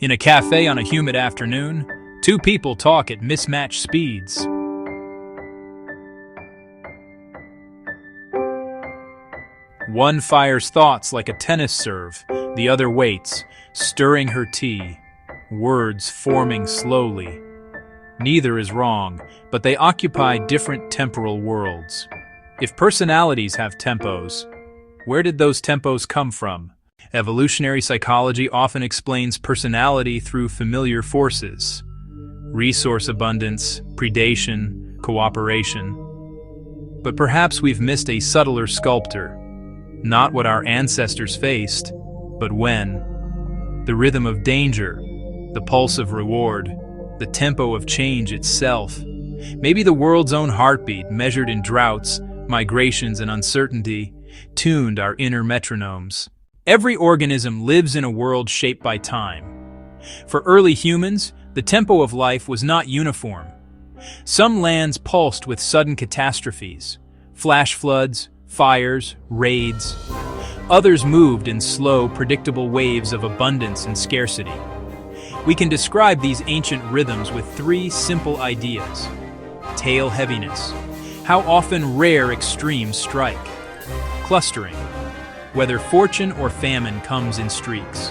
In a cafe on a humid afternoon, two people talk at mismatched speeds. One fires thoughts like a tennis serve, the other waits, stirring her tea, words forming slowly. Neither is wrong, but they occupy different temporal worlds. If personalities have tempos, where did those tempos come from? Evolutionary psychology often explains personality through familiar forces: resource abundance, predation, cooperation. But perhaps we've missed a subtler sculptor. Not what our ancestors faced, but when. The rhythm of danger, the pulse of reward, the tempo of change itself. Maybe the world's own heartbeat, measured in droughts, migrations, and uncertainty, tuned our inner metronomes. Every organism lives in a world shaped by time. For early humans, the tempo of life was not uniform. Some lands pulsed with sudden catastrophes, flash floods, fires, raids. Others moved in slow, predictable waves of abundance and scarcity. We can describe these ancient rhythms with three simple ideas. Tail heaviness, how often rare extremes strike. Clustering, whether fortune or famine comes in streaks.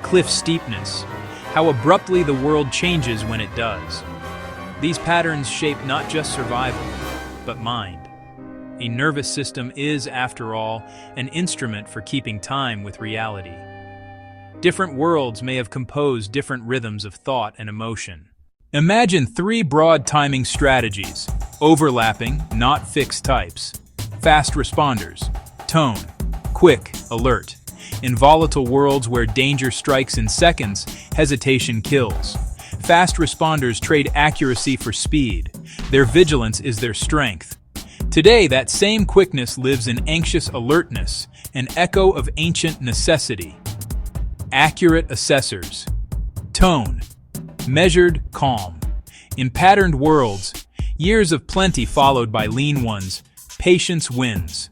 Cliff steepness, how abruptly the world changes when it does. These patterns shape not just survival, but mind. A nervous system is, after all, an instrument for keeping time with reality. Different worlds may have composed different rhythms of thought and emotion. Imagine three broad timing strategies: overlapping, not fixed types; fast responders, tone, quick, alert. In volatile worlds where danger strikes in seconds, hesitation kills. Fast responders trade accuracy for speed. Their vigilance is their strength. Today, that same quickness lives in anxious alertness, an echo of ancient necessity. Accurate assessors. Tone, measured, calm. In patterned worlds, years of plenty followed by lean ones, patience wins.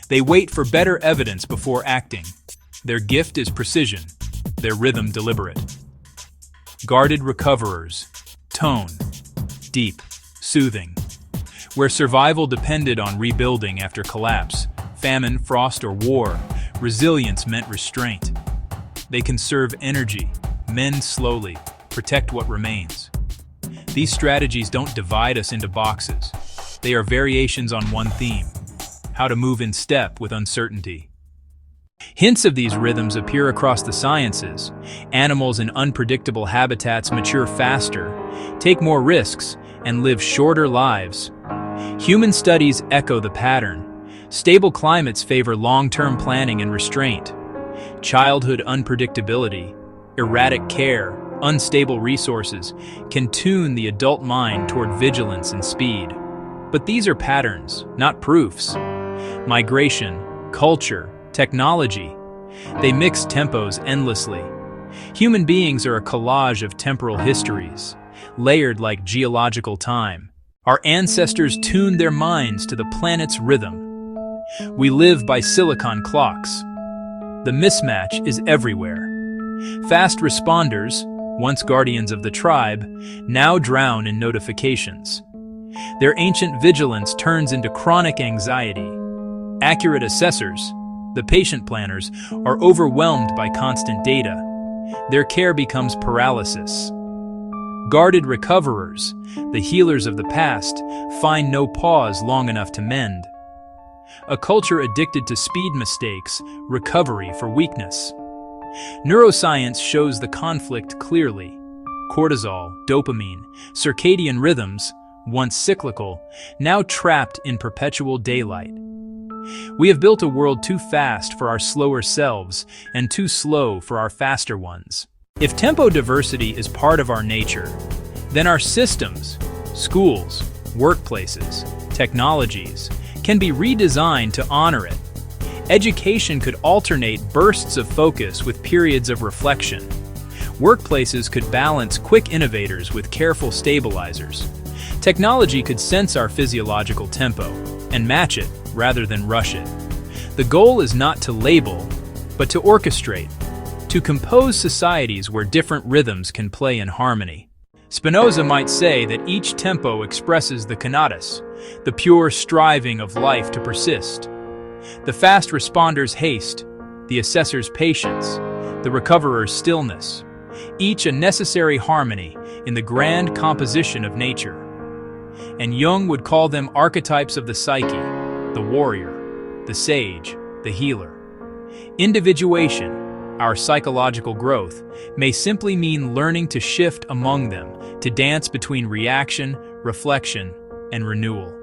They wait for better evidence before acting. Their gift is precision, their rhythm deliberate. Guarded recoverers. Tone, deep, soothing. Where survival depended on rebuilding after collapse, famine, frost, or war, resilience meant restraint. They conserve energy, mend slowly, protect what remains. These strategies don't divide us into boxes. They are variations on one theme: how to move in step with uncertainty. Hints of these rhythms appear across the sciences. Animals in unpredictable habitats mature faster, take more risks, and live shorter lives. Human studies echo the pattern. Stable climates favor long-term planning and restraint. Childhood unpredictability, erratic care, unstable resources can tune the adult mind toward vigilance and speed. But these are patterns, not proofs. Migration, culture, technology, they mix tempos endlessly. Human beings are a collage of temporal histories, layered like geological time. Our ancestors tuned their minds to the planet's rhythm. We live by silicon clocks. The mismatch is everywhere. Fast responders, once guardians of the tribe, now drown in notifications. Their ancient vigilance turns into chronic anxiety. Accurate assessors, the patient planners, are overwhelmed by constant data. Their care becomes paralysis. Guarded recoverers, the healers of the past, find no pause long enough to mend. A culture addicted to speed mistakes, recovery for weakness. Neuroscience shows the conflict clearly. Cortisol, dopamine, circadian rhythms, once cyclical, now trapped in perpetual daylight. We have built a world too fast for our slower selves and too slow for our faster ones. If tempo diversity is part of our nature, then our systems, schools, workplaces, technologies, can be redesigned to honor it. Education could alternate bursts of focus with periods of reflection. Workplaces could balance quick innovators with careful stabilizers. Technology could sense our physiological tempo and match it rather than rush it. The goal is not to label, but to orchestrate, to compose societies where different rhythms can play in harmony. Spinoza might say that each tempo expresses the conatus, the pure striving of life to persist. The fast responder's haste, the assessor's patience, the recoverer's stillness, each a necessary harmony in the grand composition of nature. And Jung would call them archetypes of the psyche, the warrior, the sage, the healer. Individuation, our psychological growth, may simply mean learning to shift among them, to dance between reaction, reflection, and renewal.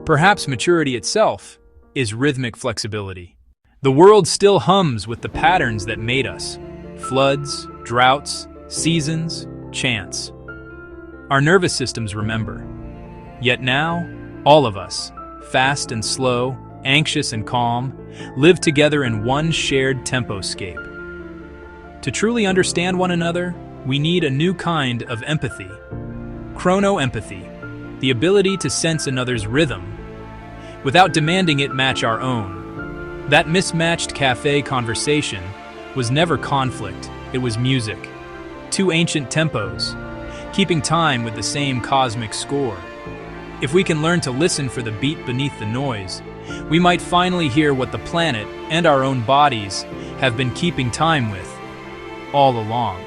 Perhaps maturity itself is rhythmic flexibility. The world still hums with the patterns that made us: floods, droughts, seasons, chance. Our nervous systems remember. Yet now, all of us, fast and slow, anxious and calm, live together in one shared temposcape. To truly understand one another, we need a new kind of empathy. Chrono-empathy, the ability to sense another's rhythm without demanding it match our own. That mismatched cafe conversation was never conflict, it was music. Two ancient tempos, keeping time with the same cosmic score. If we can learn to listen for the beat beneath the noise, we might finally hear what the planet and our own bodies have been keeping time with all along.